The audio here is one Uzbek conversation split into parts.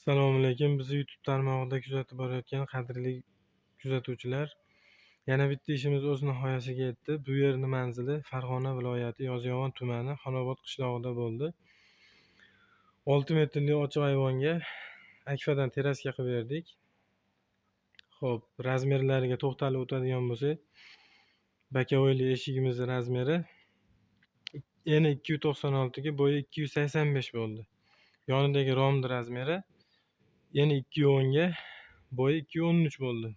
Assalomu alaykum. Bizni YouTube tarmog'ida kuzatib borayotgan qadrli kuzatuvchilar, yana bitta ishimiz o'z nihoyasiga yetdi. Bu yerning manzili Farg'ona viloyati Yozyovon tumani Xonobod qishlog'ida bo'ldi. 6 metrli ochiq ayvonga akfadan teraska qilib berdik. Xo'p, razmerlariga to'xtalib o'tadigan bo'lsak, bakovayli eshigimizning razmeri eni 296 ga bo'yi 285 bo'ldi. Yonidagi romning razmeri eni 210 ga bo'yi 213 bo'ldi.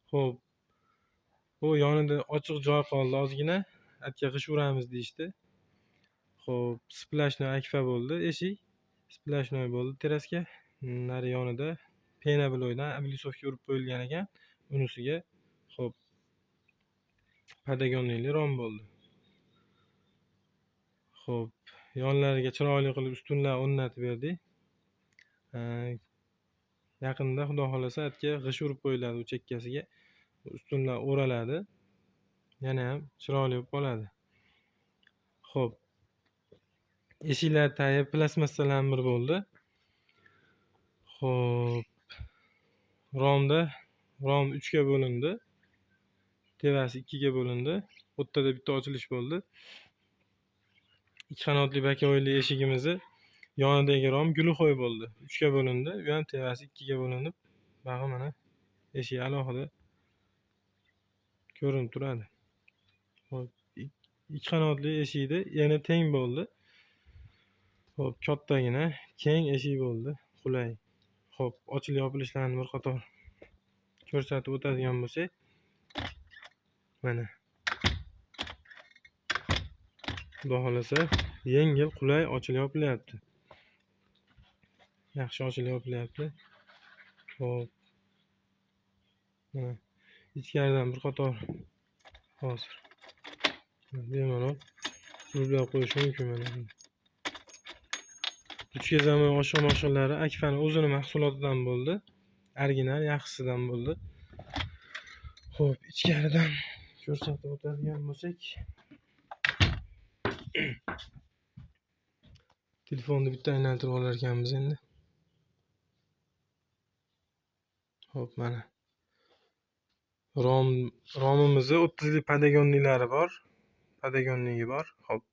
Xo'p, bu yonida ochiq joy qoldi ozgina. Atga g'ish uramiz deyishdi. Xo'p, splashnoy akfa bo'ldi eshik. Splashnoy bo'ldi teraska. Nari yonida pena bloydan ablisovka urib qo'yilgan ekan. Unisiga xo'p, padagonli rom bo'ldi. Xo'p, yonlariga chiroyli qilib ustunlar o'rnatib berdik. Yaqinda xudo xolasa atga g'ish urib qo'yiladi u chekkasiga. Ustunlar o'raladi. Yana ham chiroyli bo'lib qoladi. Xo'p. Eshiklar tagi plastmassadan bir bo'ldi. Xo'p. Rom 3 ga bo'lindi. Tevasi 2 ga bo'lindi. O'rtada bitta ochilish bo'ldi. Ikki qanotli bakovayli eshigimizni yonidagi rom gulxo'y bo'ldi. 3 ga bo'lindi. U ham tevasi 2 ga bo'linib, bag'i mana eshik alohida ko'rinib turadi. Xo'p, ikki qanotli eshikda yana teng bo'ldi. Xo'p, kattagina keng eshik bo'ldi, qulay. Xo'p, ochilib yopilishlarini bir qator ko'rsatib o'tadigan bo'lsak, mana xudo xolasa yengil, qulay ochilib yopilyapti. Yaxshi ochilib yopilyapti. Xo'p. Mana ichkaridan bir qator hozir bemalol urlab qo'yish mumkin mana. Uchga zamon oshxonalari Akfa'ning o'zini mahsulotidan bo'ldi. Original, yaxshisidan bo'ldi. Xo'p, ichkaridan ko'rsatib o'tadigan bo'lsak, telefonni bitta aylantirib olar ekanmiz endi. Xo'p, mana romimizda 30 lik padagonlilari bor. Padagonligi bor. Xo'p.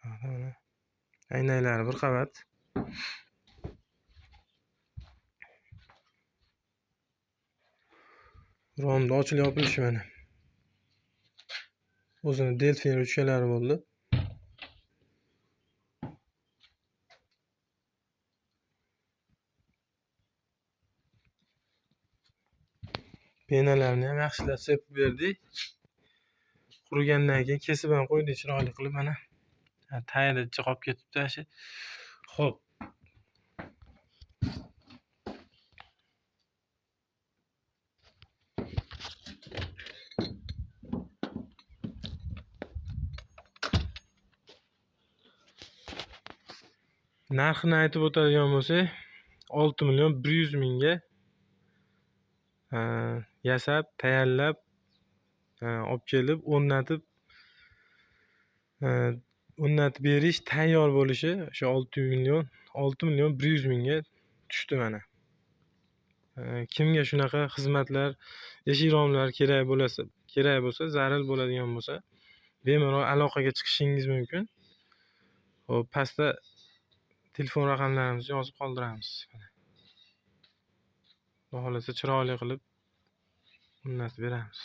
Mana aynaklari bir qavat. Romda ochilib yopilishi mana. O'zini delfin ruchkalari bo'ldi. Penalarni ham yaxshilab sepib berdik. Qurigandan keyin kesib ham qo'ydik chiroyli qilib mana. Tayida qolib ketibdi ashi. Xo'p. Narxini aytib o'tadigan bo'lsak, 6.100.000 ga yasab, tayyorlab, olib kelib, o'rnatib berish tayyor bo'lishi o'sha 6.100.000 ga tushdi mana. Kimga shunaqa xizmatlar, eshik romlari kerak bo'lsa, zarur bo'ladigan bo'lsa, bemalol aloqaga chiqishingiz mumkin. Xo'p, pastda telefon raqamlarimizni yozib qoldiramiz. Xudo xolasa chiroyli qilib o'rnatib beramiz.